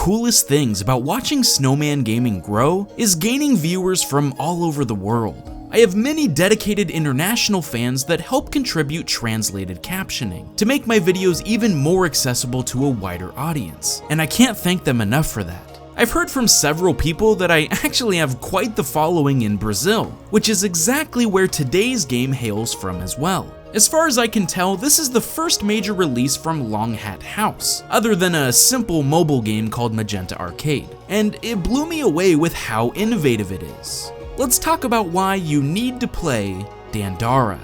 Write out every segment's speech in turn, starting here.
coolest things about watching Snowman Gaming grow is gaining viewers from all over the world. I have many dedicated international fans that help contribute translated captioning to make my videos even more accessible to a wider audience, and I can't thank them enough for that. I've heard from several people that I actually have quite the following in Brazil, which is exactly where today's game hails from as well. As far as I can tell, this is the first major release from Long Hat House, other than a simple mobile game called Magenta Arcade, and it blew me away with how innovative it is. Let's talk about why you need to play Dandara.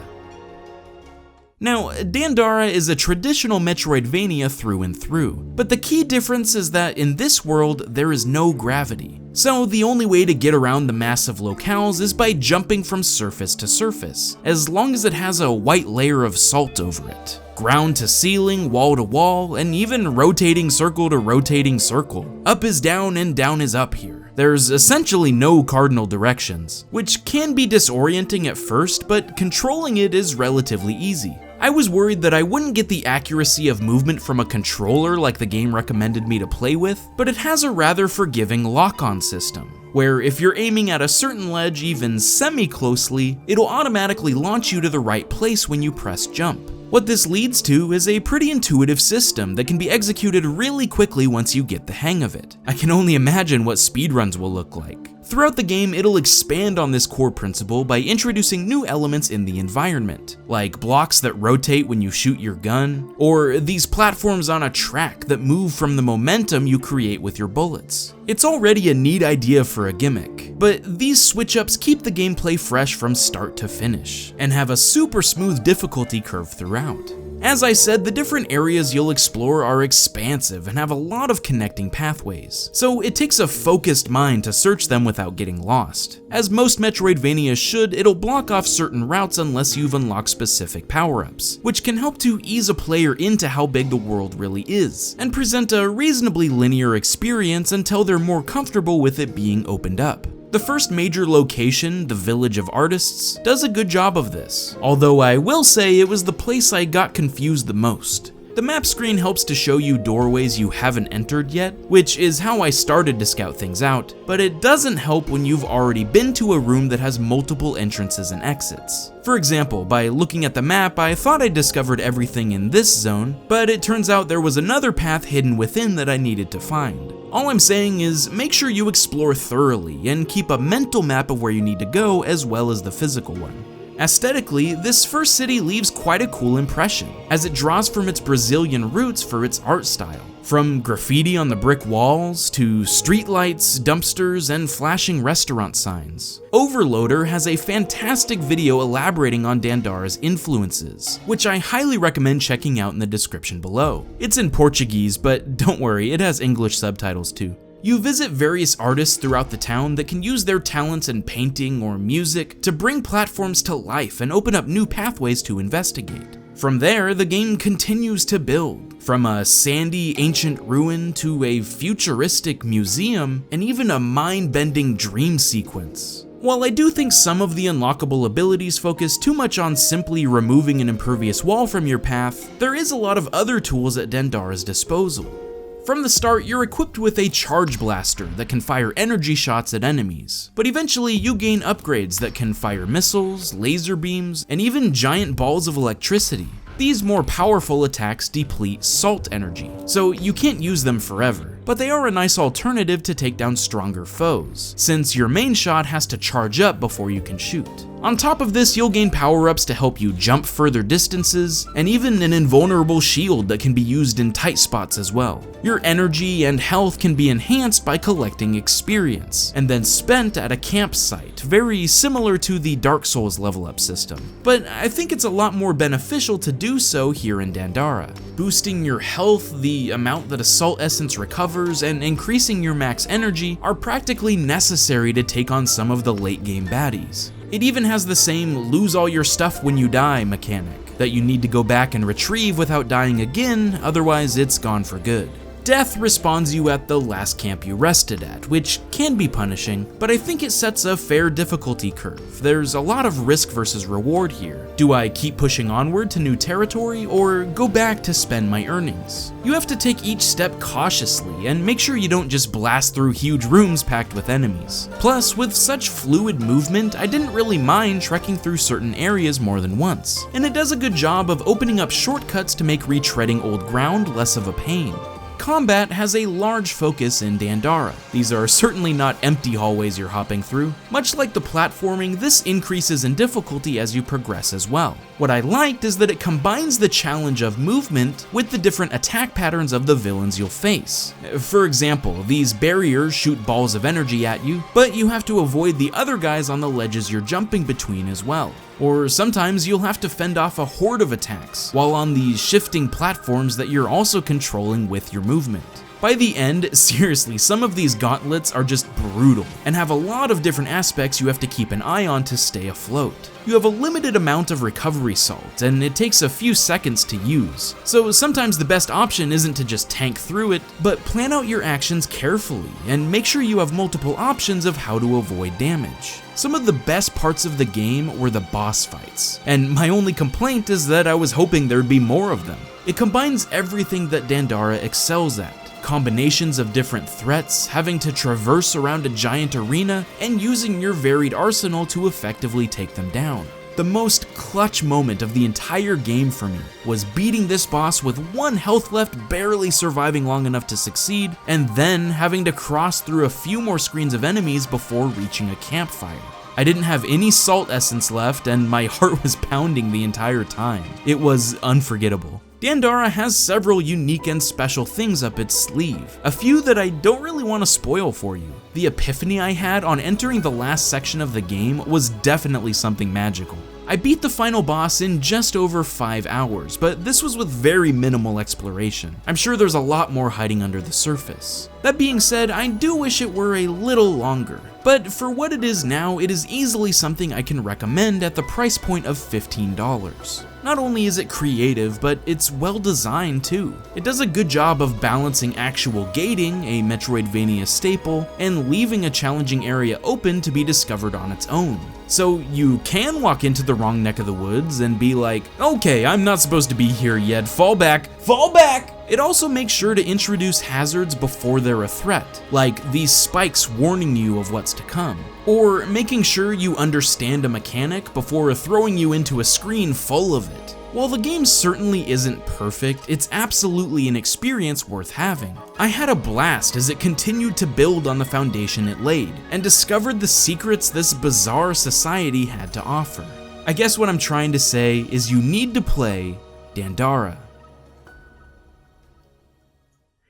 Now, Dandara is a traditional Metroidvania through and through, but the key difference is that in this world there is no gravity. So the only way to get around the massive locales is by jumping from surface to surface, as long as it has a white layer of salt over it. Ground to ceiling, wall to wall, and even rotating circle to rotating circle. Up is down and down is up here. There's essentially no cardinal directions, which can be disorienting at first, but controlling it is relatively easy. I was worried that I wouldn't get the accuracy of movement from a controller like the game recommended me to play with, but it has a rather forgiving lock-on system, where if you're aiming at a certain ledge even semi-closely, it'll automatically launch you to the right place when you press jump. What this leads to is a pretty intuitive system that can be executed really quickly once you get the hang of it. I can only imagine what speedruns will look like. Throughout the game, it'll expand on this core principle by introducing new elements in the environment, like blocks that rotate when you shoot your gun, or these platforms on a track that move from the momentum you create with your bullets. It's already a neat idea for a gimmick, but these switch-ups keep the gameplay fresh from start to finish, and have a super smooth difficulty curve throughout. As I said, the different areas you'll explore are expansive and have a lot of connecting pathways, so it takes a focused mind to search them without getting lost. As most Metroidvanias should, it'll block off certain routes unless you've unlocked specific power-ups, which can help to ease a player into how big the world really is, and present a reasonably linear experience until they're more comfortable with it being opened up. The first major location, the Village of Artists, does a good job of this, although I will say it was the place I got confused the most. The map screen helps to show you doorways you haven't entered yet, which is how I started to scout things out, but it doesn't help when you've already been to a room that has multiple entrances and exits. For example, by looking at the map, I thought I discovered everything in this zone, but it turns out there was another path hidden within that I needed to find. All I'm saying is make sure you explore thoroughly and keep a mental map of where you need to go as well as the physical one. Aesthetically, this first city leaves quite a cool impression, as it draws from its Brazilian roots for its art style. From graffiti on the brick walls, to streetlights, dumpsters, and flashing restaurant signs. Overloader has a fantastic video elaborating on Dandara's influences, which I highly recommend checking out in the description below. It's in Portuguese, but don't worry, it has English subtitles too. You visit various artists throughout the town that can use their talents in painting or music to bring platforms to life and open up new pathways to investigate. From there, the game continues to build, from a sandy ancient ruin to a futuristic museum, and even a mind-bending dream sequence. While I do think some of the unlockable abilities focus too much on simply removing an impervious wall from your path, there is a lot of other tools at Dandara's disposal. From the start, you're equipped with a charge blaster that can fire energy shots at enemies, but eventually you gain upgrades that can fire missiles, laser beams, and even giant balls of electricity. These more powerful attacks deplete salt energy, so you can't use them forever, but they are a nice alternative to take down stronger foes, since your main shot has to charge up before you can shoot. On top of this, you'll gain power-ups to help you jump further distances, and even an invulnerable shield that can be used in tight spots as well. Your energy and health can be enhanced by collecting experience, and then spent at a campsite, very similar to the Dark Souls level-up system. But I think it's a lot more beneficial to do so here in Dandara. Boosting your health, the amount that a salt essence recovers, and increasing your max energy are practically necessary to take on some of the late-game baddies. It even has the same lose all your stuff when you die mechanic, that you need to go back and retrieve without dying again, otherwise it's gone for good. Death respawns you at the last camp you rested at, which can be punishing, but I think it sets a fair difficulty curve. There's a lot of risk versus reward here. Do I keep pushing onward to new territory, or go back to spend my earnings? You have to take each step cautiously and make sure you don't just blast through huge rooms packed with enemies. Plus, with such fluid movement, I didn't really mind trekking through certain areas more than once, and it does a good job of opening up shortcuts to make retreading old ground less of a pain. Combat has a large focus in Dandara. These are certainly not empty hallways you're hopping through. Much like the platforming, this increases in difficulty as you progress as well. What I liked is that it combines the challenge of movement with the different attack patterns of the villains you'll face. For example, these barriers shoot balls of energy at you, but you have to avoid the other guys on the ledges you're jumping between as well. Or sometimes you'll have to fend off a horde of attacks, while on these shifting platforms that you're also controlling with your movement. By the end, seriously, some of these gauntlets are just brutal, and have a lot of different aspects you have to keep an eye on to stay afloat. You have a limited amount of recovery salt, and it takes a few seconds to use, so sometimes the best option isn't to just tank through it, but plan out your actions carefully, and make sure you have multiple options of how to avoid damage. Some of the best parts of the game were the boss fights, and my only complaint is that I was hoping there'd be more of them. It combines everything that Dandara excels at. Combinations of different threats, having to traverse around a giant arena, and using your varied arsenal to effectively take them down. The most clutch moment of the entire game for me was beating this boss with 1 health left, barely surviving long enough to succeed, and then having to cross through a few more screens of enemies before reaching a campfire. I didn't have any salt essence left, and my heart was pounding the entire time. It was unforgettable. Dandara has several unique and special things up its sleeve, a few that I don't really want to spoil for you. The epiphany I had on entering the last section of the game was definitely something magical. I beat the final boss in just over 5 hours, but this was with very minimal exploration. I'm sure there's a lot more hiding under the surface. That being said, I do wish it were a little longer, but for what it is now, it is easily something I can recommend at the price point of $15. Not only is it creative, but it's well designed too. It does a good job of balancing actual gating, a Metroidvania staple, and leaving a challenging area open to be discovered on its own. So you can walk into the wrong neck of the woods and be like, okay, I'm not supposed to be here yet, fall back, fall back! It also makes sure to introduce hazards before they're a threat, like these spikes warning you of what's to come, or making sure you understand a mechanic before throwing you into a screen full of it. While the game certainly isn't perfect, it's absolutely an experience worth having. I had a blast as it continued to build on the foundation it laid, and discovered the secrets this bizarre society had to offer. I guess what I'm trying to say is you need to play Dandara.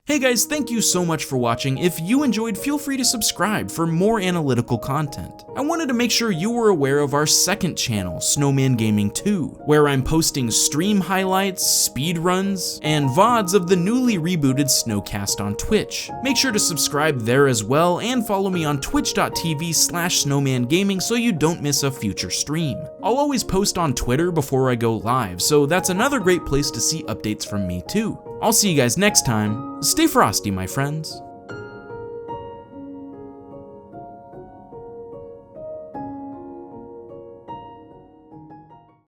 Hey guys, thank you so much for watching. If you enjoyed, feel free to subscribe for more analytical content. I wanted to make sure you were aware of our second channel, Snowman Gaming 2, where I'm posting stream highlights, speedruns, and VODs of the newly rebooted Snowcast on Twitch. Make sure to subscribe there as well, and follow me on twitch.tv/snowmangaming so you don't miss a future stream. I'll always post on Twitter before I go live, so that's another great place to see updates from me too. I'll see you guys next time. Stay frosty, my friends.